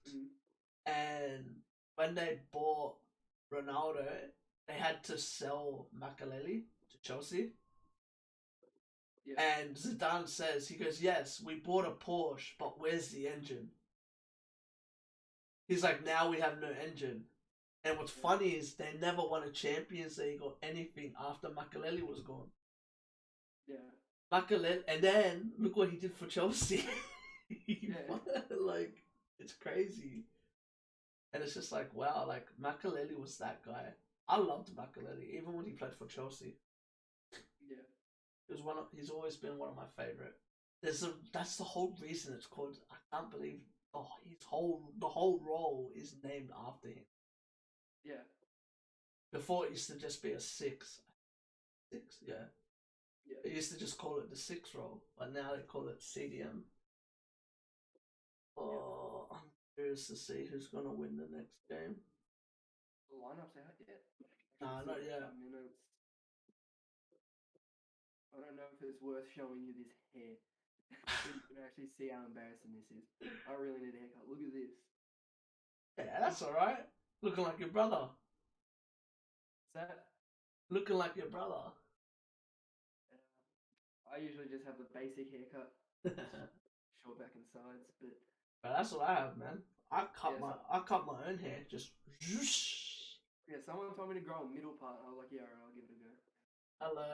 Mm. and when they bought Ronaldo, they had to sell Makaleli to Chelsea. Yeah. And Zidane says, he goes, yes, we bought a Porsche, but where's the engine? He's like, now we have no engine. And what's funny is they never won a Champions League or anything after Makaleli was gone. Yeah. Makaleli, and then look what he did for Chelsea. Yeah. Like, it's crazy. And it's just like, wow, like Makaleli was that guy. I loved Makaleli, even when he played for Chelsea. Yeah. It was he's always been one of my favorite. That's the whole reason it's called. I can't believe the whole role is named after him. Yeah. Before it used to just be a six. Six, yeah. Yeah. They used to just call it the six role, but now they call it CDM. Oh, I'm curious to see who's gonna win the next game. The lineup's out yet? Nah, not yet. Minutes. I don't know if it's worth showing you this hair. So you can actually see how embarrassing this is. I really need a haircut. Look at this. Yeah, that's alright. Looking like your brother. Is that? Looking like your brother. I usually just have the basic haircut, short back and sides, but that's what I have, man. I cut my own hair, just. Yeah, someone told me to grow a middle part. I was like, yeah, alright, I'll give it a go. Hello.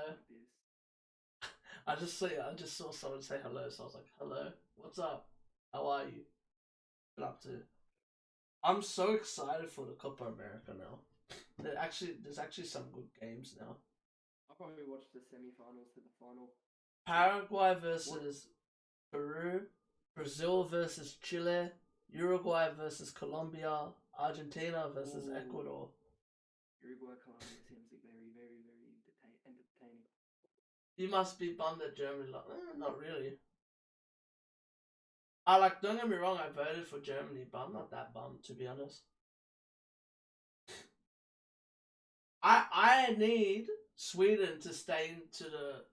Like this. I just saw someone say hello, so I was like, hello, what's up? How are you? What up to? I'm so excited for the Copa America now. There's actually some good games now. I'll probably watch the semi-finals to the final. Paraguay versus Peru, Brazil versus Chile, Uruguay versus Colombia, Argentina versus Ecuador. Uruguay Colombia seems like very, very, very entertaining. You must be bummed that Germany lost. Not really. Don't get me wrong, I voted for Germany, but I'm not that bummed, to be honest. I need Sweden to stay into the.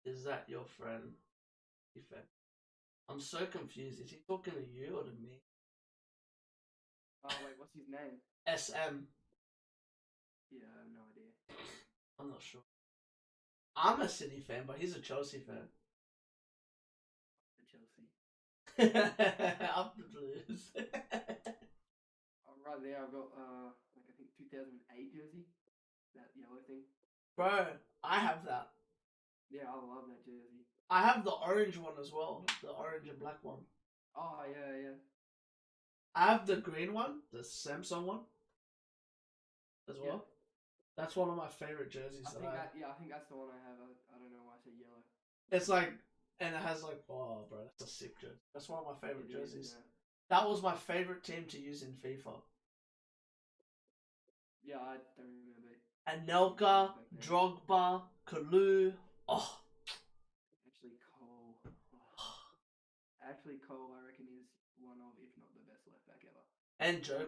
Is that your friend? I'm so confused. Is he talking to you or to me? Oh wait, what's his name? SM. Yeah, I have no idea. I'm not sure. I'm a City fan, but he's a Chelsea fan. The Chelsea. Up the Blues. Right there, I've got like I think 2008 jersey, that yellow thing. Bro, I have that. Yeah, I love that jersey. I have the orange one as well, the orange and black one. Oh yeah, yeah. I have the green one, the Samsung one, as well. Yeah. That's one of my favorite jerseys. I think that's the one I have. I don't know why I said yellow. It's like, and it has like, oh, bro, that's a sick jersey. That's one of my favorite jerseys. Yeah. That was my favorite team to use in FIFA. Yeah, I don't remember. Anelka, Drogba, Kalu. Oh. Ashley Cole, I reckon, is one of, if not the best left back ever. And Joe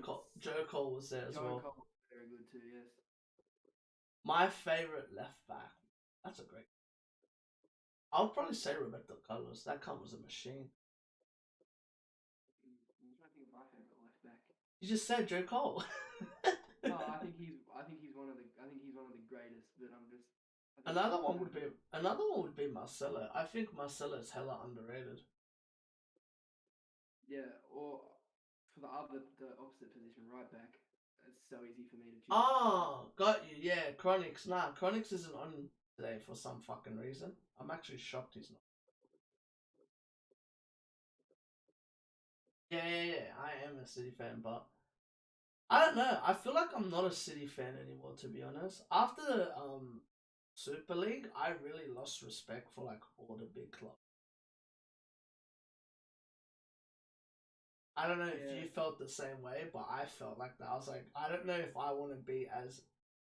Cole was there as well. Joe Cole was very good too, yes. My favorite left back. That's a great. I would probably say Roberto Carlos. That cunt was a machine. I'm trying to think of my favorite left back. You just said Joe Cole. No, I think he's one of the greatest. But I'm just. Another one would be Marcelo. I think Marcelo is hella underrated. Yeah, or for the opposite position, right back. It's so easy for me to choose. Oh, got you. Yeah, Chronix. Nah, Chronix isn't on today for some fucking reason. I'm actually shocked he's not. Yeah. I am a City fan, but I don't know. I feel like I'm not a City fan anymore, to be honest. After the Super League, I really lost respect for like all the big clubs. I don't know if you felt the same way, but I felt like that. I was like, I don't know if I want to be as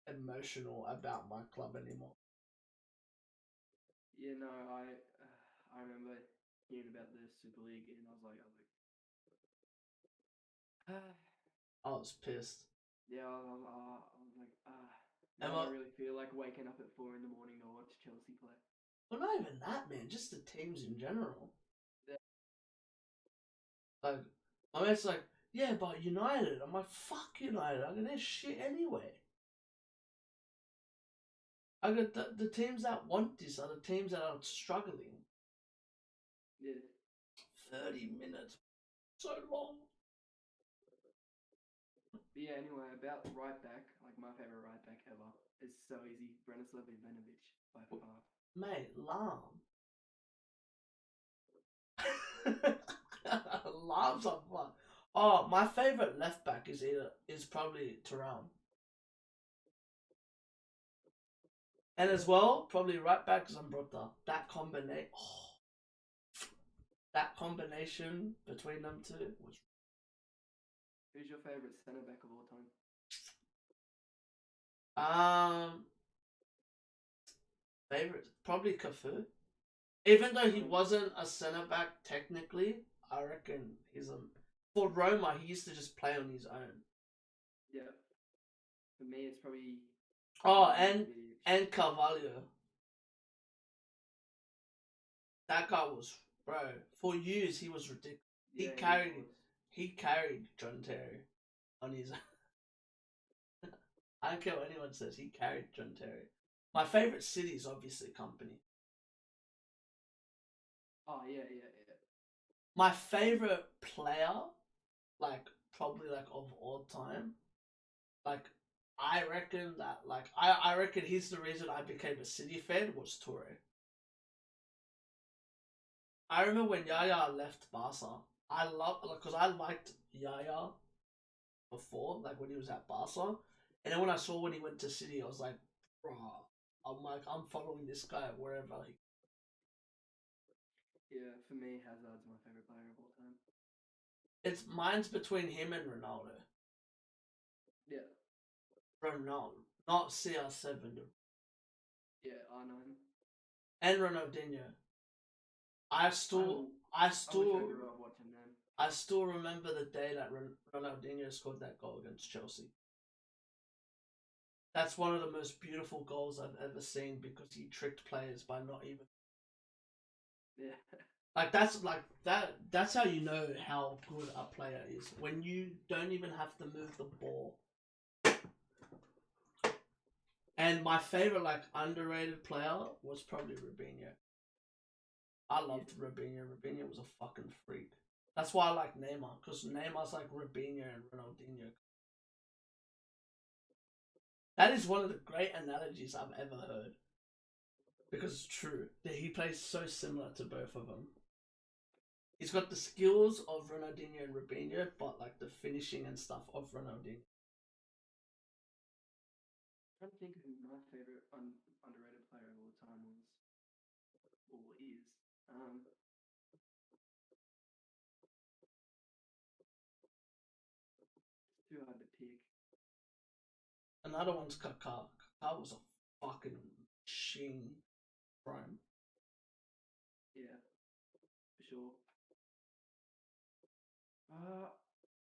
emotional about my club anymore. Yeah, no, I remember hearing about the Super League, and I was like, I was pissed. yeah, I was like, Am now I I, don't really feel like waking up at 4 in the morning to watch Chelsea play. well, not even that, man. Just the teams in general. Yeah. Like, my mate's like, yeah, but United. I'm like, fuck United. I go, they're shit anyway. I go, the teams that want this are the teams that are struggling. Yeah. 30 minutes. So long. But yeah, anyway, about right back, like my favorite right back ever, is so easy. Branislav Ivanovic by far. Mate, Lam. Lam's on fun. Oh, my favorite left back is probably Turan. And as well, probably right back Zambrotta. That combination between them two was. Who's your favorite centre back of all time? Favorite probably Cafu. Even though he wasn't a centre back technically, I reckon he's a. For Roma, he used to just play on his own. Yeah. For me, it's probably. Oh, and Carvalho. That guy was, bro. For years, he was ridiculous. Yeah, He carried John Terry on his. I don't care what anyone says. He carried John Terry. My favorite city is obviously Company. Oh yeah. My favorite player, like probably like of all time, like I reckon that I reckon he's the reason I became a City fan was Toure. I remember when Yaya left Barca. I love because I liked Yaya before, like when he was at Barca, and then when I saw when he went to City, I was like, bro, I'm following this guy wherever he. Yeah, for me, Hazard's my favorite player of all time. It's mine's between him and Ronaldo. Yeah. Ronaldo, not CR7. Yeah, R9. And Ronaldinho. I still I wish I grew up watching them. I still remember the day that Ronaldinho scored that goal against Chelsea. That's one of the most beautiful goals I've ever seen because he tricked players by not even. Yeah. That's how you know how good a player is when you don't even have to move the ball. And my favorite underrated player was probably Robinho. I loved Robinho. Robinho was a fucking freak. That's why I like Neymar, because Neymar's like Robinho and Ronaldinho. That is one of the great analogies I've ever heard. Because it's true. That he plays so similar to both of them. He's got the skills of Ronaldinho and Robinho, but like the finishing and stuff of Ronaldinho. I'm trying to think who my favorite underrated player of all time was. Or is. It's too hard to pick. Another one's Kaká. Kaká was a fucking machine. Prime. Yeah, for sure.